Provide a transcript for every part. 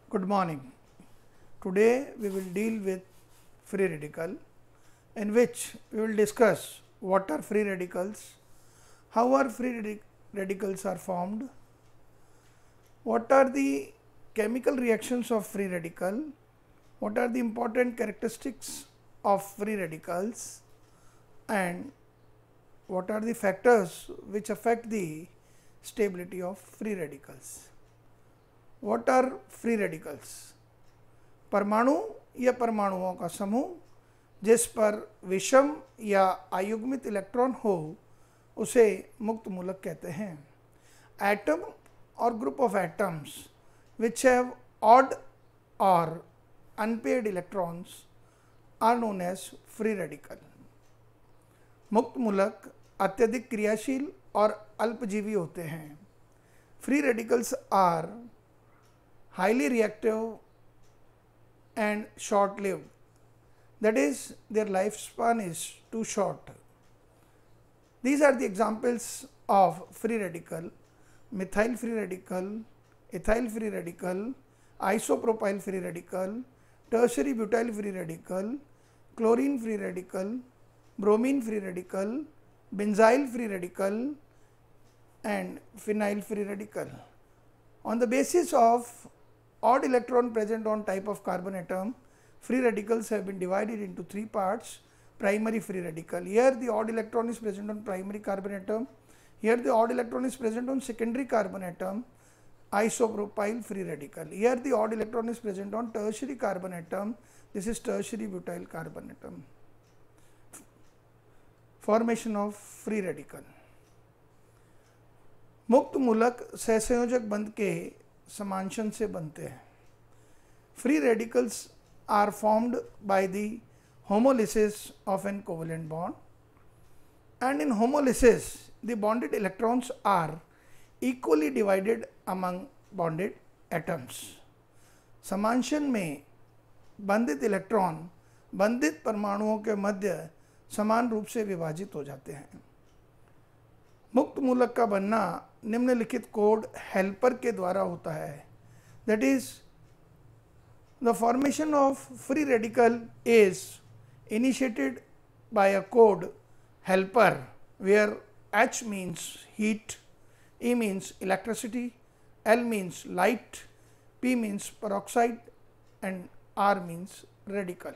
Good morning. Today we will deal with free radical, in which we will discuss what are free radicals, how are radicals are formed, what are the chemical reactions of free radical, what are the important characteristics of free radicals, and what are the factors which affect the stability of free radicals. What are free radicals? परमाणु या परमाणुओं का समूह जिस पर विषम या अयुग्मित electron हो उसे मुक्त मूलक कहते हैं. एटम और group of atoms which have odd or unpaired electrons are known as free radical. मुक्त मूलक अत्यधिक क्रियाशील और अल्पजीवी होते हैं. Free radicals are highly reactive and short lived, that is their lifespan is too short. These are the examples of free radical: methyl free radical, ethyl free radical, isopropyl free radical, tertiary butyl free radical, chlorine free radical, bromine free radical, benzyl free radical, and phenyl free radical. On the basis of odd electron present on type of carbon atom, free radicals have been divided into three parts. Primary free radical: here the odd electron is present on primary carbon atom, here the odd electron is present on secondary carbon atom. Isopropyl free radical: here the odd electron is present on tertiary carbon atom, this is tertiary butyl carbon atom. Formation of free radical: मुक्त मूलक सहसंयोजक बंध के समांशन से बनते हैं. Free radicals are formed by the homolysis of an covalent bond, and in homolysis the bonded electrons are equally divided among bonded atoms. समांशन में बंधित electron बंधित परमाणुओं के मध्य समान रूप से विभाजित हो जाते हैं. मुक्त मूलक का बनना निम्नलिखित कोड हेल्पर के द्वारा होता है. That is the formation of free radical is initiated by a code helper where H means heat, E means electricity, L means light, P means peroxide, and R means radical.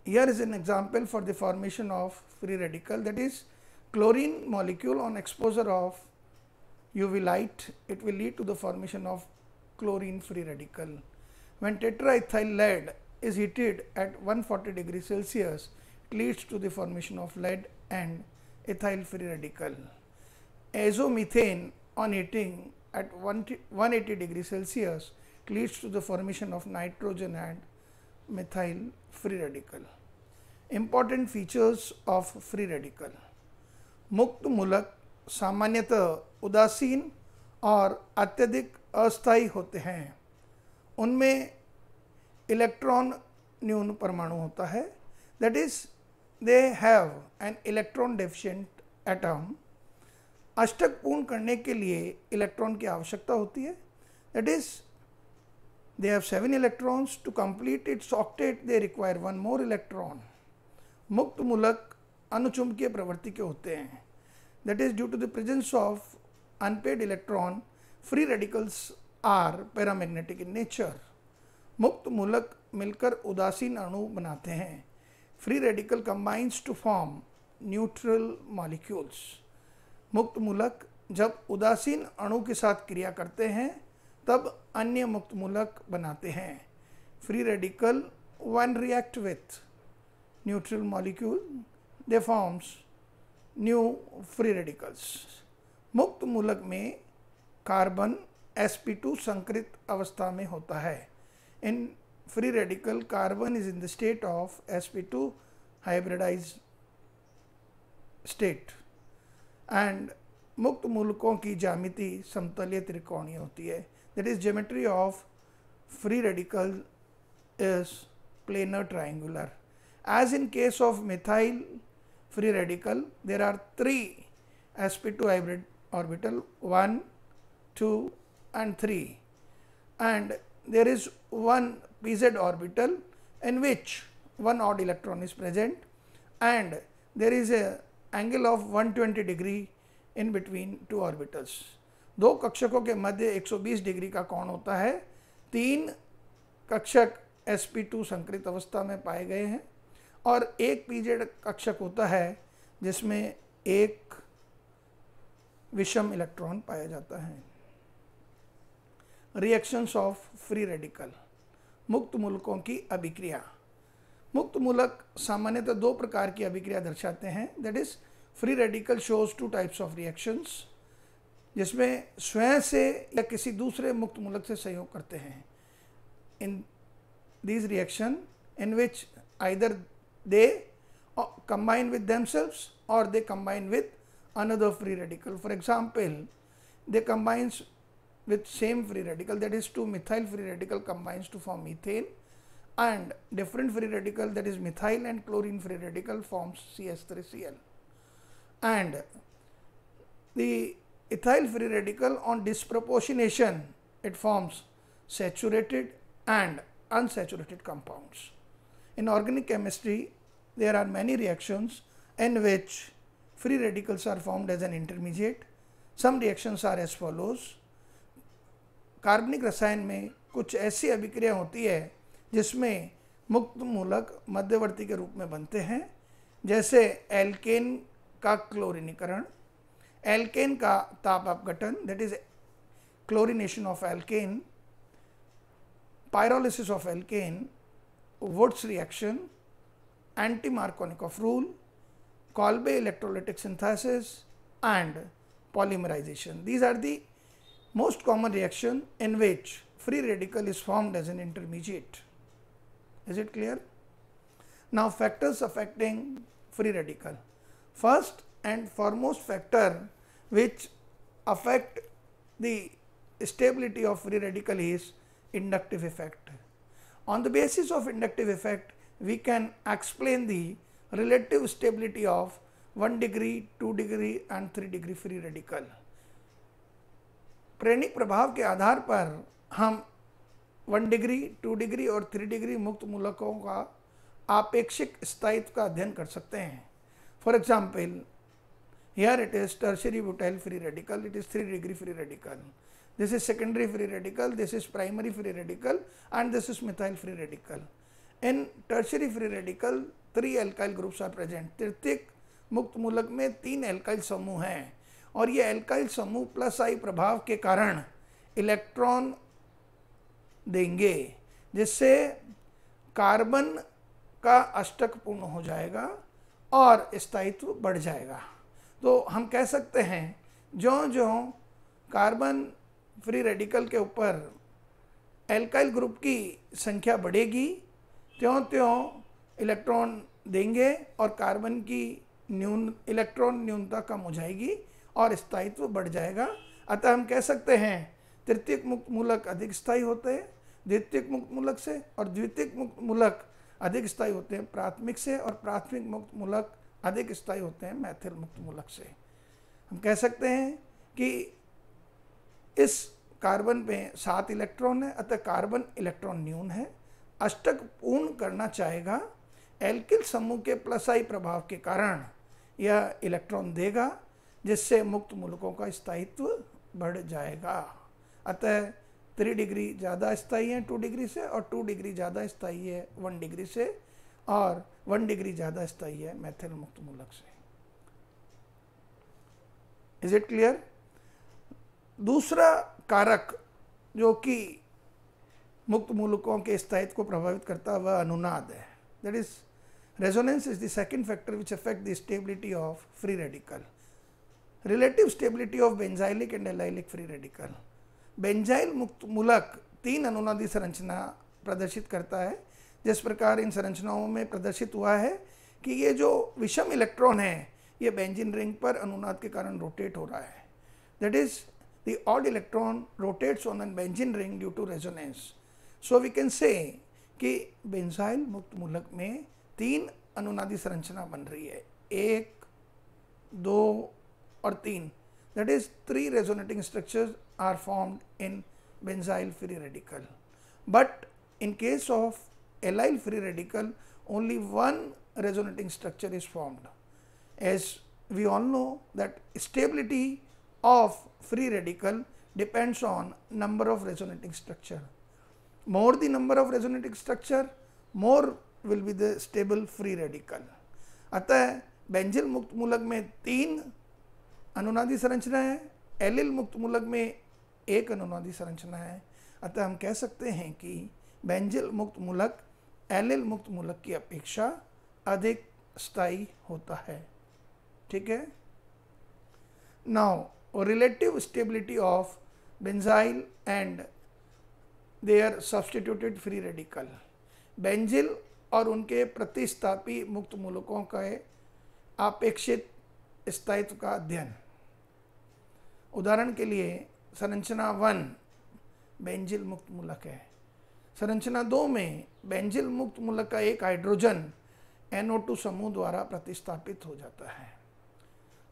Here is an example for the formation of free radical, that is chlorine molecule on exposure of UV light, it will lead to the formation of chlorine free radical. When tetraethyl lead is heated at 140 degrees Celsius, it leads to the formation of lead and ethyl free radical. Azomethane on heating at 180 degrees Celsius, it leads to the formation of nitrogen and methyl free radical. Important features of free radical: मुक्त मूलक सामान्यतः उदासीन और अत्यधिक अस्थायी होते हैं. उनमें इलेक्ट्रॉन न्यून परमाणु होता है. That is they have an electron deficient atom. अष्टक पूर्ण करने के लिए इलेक्ट्रॉन की आवश्यकता होती है. That is they have 7 electrons. To complete its octet they require 1 more electron. मुक्त मूलक अनुचुंबकीय प्रवृत्ति के होते हैं. That is due to the presence of unpaired electron, free radicals are paramagnetic in nature. मुक्त मूलक मिलकर उदासीन अणु बनाते हैं. Free radical combines to form neutral molecules. मुक्त मूलक जब उदासीन अणु के साथ क्रिया करते हैं तब अन्य मुक्त मूलक बनाते हैं. Free radical when react with neutral molecule they forms new free radicals. मुक्त मूलक में कार्बन sp2 संकृत अवस्था में होता है. In free radical carbon is in the state of sp2 hybridized state and मुक्त मूलकों की ज्यामिति समतलीय त्रिकोणीय होती है. That is geometry of free radical is planar triangular. As in case of methyl free radical, there are 3 sp2 hybrid orbital 1, 2 and 3. and there is one pz orbital in which one odd electron is present and there is a angle of 120 degree in between two orbitals. दो कक्षकों के मध्य 120 degree का कोण होता है। तीन कक्षक sp2 संकृत अवस्था में पाए गए हैं और एक pz कक्षक होता है जिसमें एक विषम इलेक्ट्रॉन पाया जाता है। रिएक्शंस ऑफ फ्री रेडिकल, मुक्त मूलकों की अभिक्रिया। मुक्त मूलक सामान्यतः दो प्रकार की अभिक्रिया दर्शाते हैं, that is free radical shows two types of reactions, जिसमें स्वयं से या किसी दूसरे मुक्त मूलक से सहयोग करते हैं। In these reaction in which either they combine with themselves or they combine with another free radical. For example, they combines with same free radical, that is two methyl free radical combines to form methane, and different free radical, that is methyl and chlorine free radical, forms CH3Cl. And the ethyl free radical on disproportionation, it forms saturated and unsaturated compounds. In organic chemistry, there are many reactions in which free radicals are formed as an intermediate. Some reactions are as follows. कार्बनिक रसायन में कुछ ऐसी अभिक्रिया होती है जिसमें मुक्त मूलक मध्यवर्ती के रूप में बनते हैं, जैसे एल्केन का क्लोरीनीकरण, एल्केन का ताप अपघटन, that is chlorination of alkene, pyrolysis of alkene, Wurtz reaction, anti-Markovnikov rule, Kolbe electrolytic synthesis, and polymerization. These are the most common reaction in which free radical is formed as an intermediate. Is it clear? Now, factors affecting free radical. First and foremost factor which affect the stability of free radical is inductive effect. On the basis of inductive effect, we can explain the relative stability of 1 degree, 2 degree and 3 degree free radical. प्रेरणिक प्रभाव के आधार पर हम 1 degree, 2 degree और 3 degree मुक्त मूलकों का आपेक्षिक स्थायित्व का अध्ययन कर सकते हैं. For example, here it is tertiary butyl free radical, it is 3 degree free radical. This is secondary free radical, this is primary free radical and this is methyl free radical. In tertiary free radical 3 alkyl groups are present. तृतीयक मुक्त मूलक में 3 alkyl समूह हैं और ये alkyl समूह plus आई प्रभाव के कारण इलेक्ट्रॉन देंगे, जिससे कार्बन का अष्टक पूर्ण हो जाएगा और स्थायित्व बढ़ जाएगा. तो हम कह सकते हैं जो कार्बन फ्री रेडिकल के ऊपर एल्काइल ग्रुप की संख्या बढ़ेगी त्यों इलेक्ट्रॉन देंगे और कार्बन की इलेक्ट्रॉन न्यूनता कम हो जाएगी और स्थायित्व बढ़ जाएगा. अतः हम कह सकते हैं तृतीयक मुक्त मूलक अधिक स्थायी होते हैं द्वितीयक मुक्त मूलक से और द्वितीयक मुक्त मूलक अधिक स्थायी होते हैं प्राथमिक से और प्राथमिक मुक्त मूलक अधिक स्थायी होते हैं मैथिल मुक्त मूलक से. हम कह सकते हैं कि इस कार्बन पे 7 इलेक्ट्रॉन है, अतः कार्बन इलेक्ट्रॉन न्यून है, अष्टक पूर्ण करना चाहेगा, एल्किल समूह के प्लस आई प्रभाव के कारण यह इलेक्ट्रॉन देगा जिससे मुक्त मूलकों का स्थायित्व बढ़ जाएगा. अतः 3 डिग्री ज़्यादा स्थायी है 2 डिग्री से और 2 डिग्री ज़्यादा स्थायी है 1 डिग्री से और 1 डिग्री ज़्यादा स्थायी है मैथिल मुक्त मूलक से. Is it clear? दूसरा कारक जो कि मुक्त मूलकों के स्थायित्व को प्रभावित करता है वह अनुनाद है. That is resonance is the second factor which affect the stability of free radical. Relative stability of benzylic and allylic free radical. Benzyl मुक्त मूलक 3 अनुनादी संरचना प्रदर्शित करता है. जिस प्रकार इन संरचनाओं में प्रदर्शित हुआ है कि ये जो विषम इलेक्ट्रॉन है ये बेंजीन रिंग पर अनुनाद के कारण रोटेट हो रहा है. That is the odd electron rotates on an benzene ring due to resonance. So we can say कि बेंजाइल मुक्त मूलक में 3 अनुनादी संरचना बन रही है, 1, 2 और 3. That is 3 resonating structures are formed in benzyl free radical. But in case of allyl free radical, only one resonating structure is formed. As we all know that stability of free radical depends on number of resonating structure. More the number of resonating structure, more will be the stable free radical. अतः benzyl मुक्त मूलक में 3 अनुनादी संरचना है, allele मुक्त मूलक में 1 अनुनादी संरचना है। अतः हम कह सकते हैं कि बेंजिल मुक्त मूलक एलिल मुक्त मूलक की अपेक्षा अधिक स्थायी होता है। ठीक है। Now relative stability of benzyl and their substituted free radical. Benzyl और उनके प्रतिस्थापी मुक्त मूलकों का अपेक्षित स्थायित्व का अध्ययन। उदाहरण के लिए संरचना 1 बेंजिल मुक्त मूलक है। संरचना 2 में बेंजिल मुक्त मूलक का एक हाइड्रोजन NO2 समूह द्वारा प्रतिस्थापित हो जाता है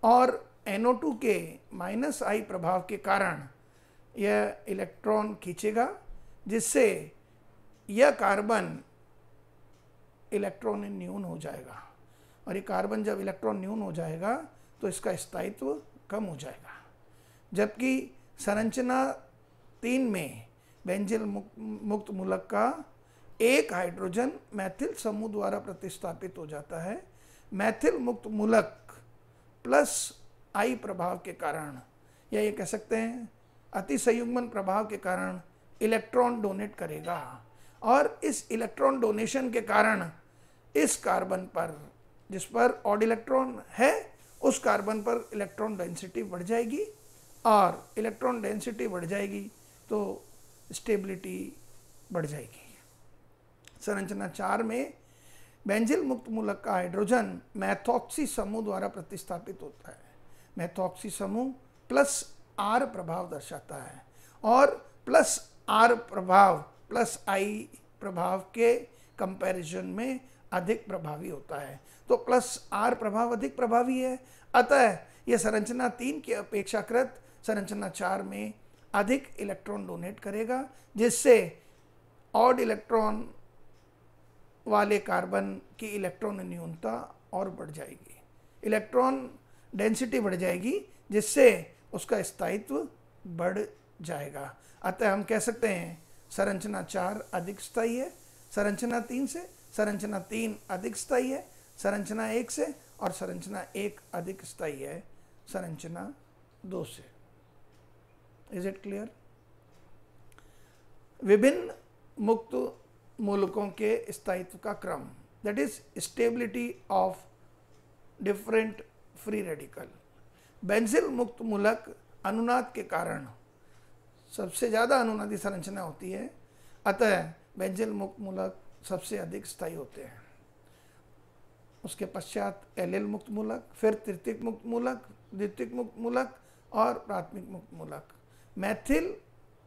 और NO2 के -I प्रभाव के कारण यह इलेक्ट्रॉन खींचेगा, जिससे यह कार्बन इलेक्ट्रॉन न्यून हो जाएगा और ये कार्बन जब इलेक्ट्रॉन न्यून हो जाएगा तो इसका स्थायित्व कम हो जाएगा। जबकि संरचना 3 में बेंजिल मुक्त मूलक का एक हाइड्रोजन मैथिल समूह द्वारा प्रतिस्थापित हो जाता है। मैथिल मुक्त मूलक +I प्रभाव के कारण या ये कह सकते हैं अति संयुग्मन प्रभाव के कारण इलेक्ट्रॉन डोनेट करेगा और इस इलेक्ट्रॉन डोनेशन के कारण इस कार्बन पर, जिस पर ऑड इलेक्ट्रॉन है, उस कार्बन पर इलेक्ट्रॉन डेंसिटी बढ़ जाएगी और इलेक्ट्रॉन डेंसिटी बढ़ जाएगी तो स्टेबिलिटी बढ़ जाएगी। संरचना 4 में बेंजिल मुक्त मूलक का हाइड्रोजन मैथॉक्सी समूह द्वारा प्रतिस्थापित होता है। मैथॉक्सी समूह +R प्रभाव दर्शाता है और +R प्रभाव +I प्रभाव के कंपैरिजन में अधिक प्रभावी होता है। तो +R प्रभाव अधिक प्रभावी है, अतः यह संरचना 3 की अपेक्षाकृत संरचना 4 में अधिक इलेक्ट्रॉन डोनेट करेगा, जिससे ऑड इलेक्ट्रॉन वाले कार्बन की इलेक्ट्रॉन न्यूनता और बढ़ जाएगी, इलेक्ट्रॉन डेंसिटी बढ़ जाएगी, जिससे उसका स्थायित्व बढ़ जाएगा। अतः हम कह सकते हैं संरचना 4 अधिक स्थायी है संरचना 3 से, संरचना 3 अधिक स्थायी है संरचना 1 से और संरचना 1 अधिक स्थायी है संरचना 2 से। Is it clear? विभिन्न मुक्त मूलकों के स्थायित्व का क्रम, that is stability of different free radical. Benzyl मुक्त मूलक अनुनाद के कारण सबसे ज़्यादा अनुनादी संरचना होती है, अतः बेंजिल मुक्त मूलक सबसे अधिक स्थायी होते हैं। उसके पश्चात एलिल मुक्त मूलक, फिर तृतीयक मुक्त मूलक, द्वितीयक मुक्त मूलक और प्राथमिक मुक्त मूलक। मैथिल,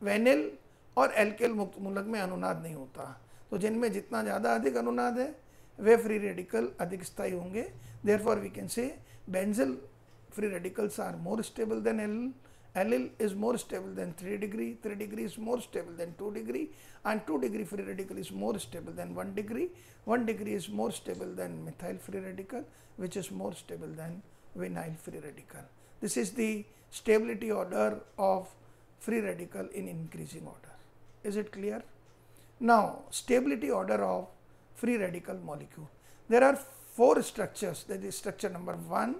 वेनिल और एल्केल मुक्त मूलक में अनुनाद नहीं होता, तो जिनमें जितना ज़्यादा अधिक अनुनाद है वे फ्री रेडिकल अधिक स्थायी होंगे। Therefore we can say benzyl free radicals are more stable than allyl. Allyl is more stable than 3 degree, 3 degree is more stable than 2 degree, and 2 degree free radical is more stable than 1 degree. 1 degree is more stable than methyl free radical, which is more stable than vinyl free radical. This is the stability order of free radical in increasing order. Is it clear? Now, stability order of free radical molecule. There are 4 structures, that is structure number 1,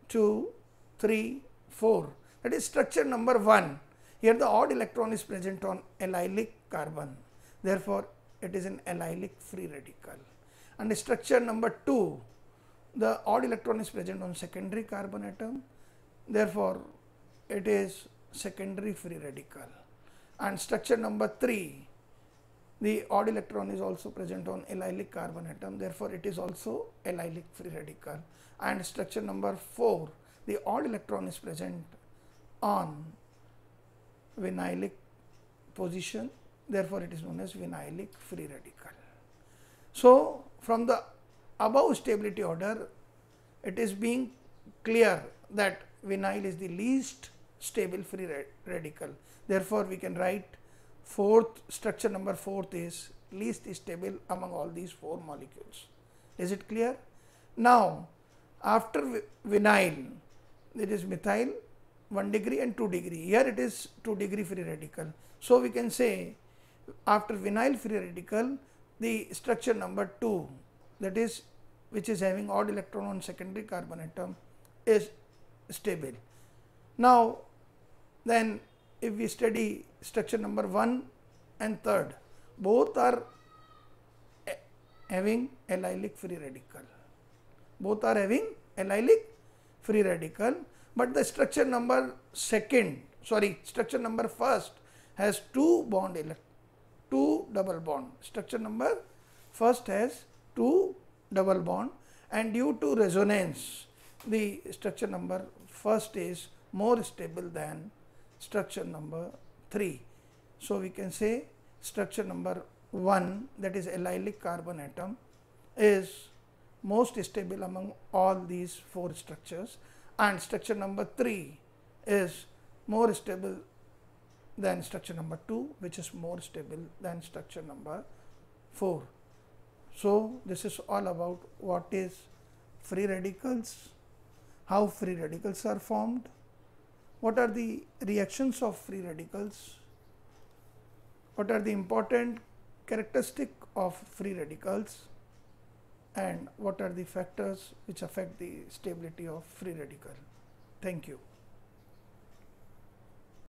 2, 3, 4. That is structure number 1. Here the odd electron is present on allylic carbon. Therefore, it is an allylic free radical. And structure number 2, the odd electron is present on secondary carbon atom. Therefore, it is secondary free radical. And structure number 3, the odd electron is also present on allylic carbon atom. Therefore, it is also allylic free radical. And structure number 4, the odd electron is present on vinylic position, therefore it is known as vinylic free radical. So from the above stability order, it is being clear that vinyl is the least stable free radical. Therefore we can write fourth structure number fourth is least stable among all these 4 molecules. Is it clear? Now, after vinyl, it is methyl 1 degree and 2 degree. Here it is 2 degree free radical. So, we can say after vinyl free radical, the structure number 2, that is which is having odd electron on secondary carbon atom, is stable. Now, then if we study structure number 1 and third, both are having allylic free radical. Both are having allylic free radical, but the structure number structure number first has 2 double bond. Structure number first has 2 double bond, and due to resonance, the structure number first is more stable than structure number 3. So, we can say structure number 1, that is allylic carbon atom, is most stable among all these 4 structures, and structure number 3 is more stable than structure number 2, which is more stable than structure number 4. So, this is all about what is free radicals, how free radicals are formed, what are the reactions of free radicals, what are the important characteristics of free radicals, and what are the factors which affect the stability of free radical. Thank you.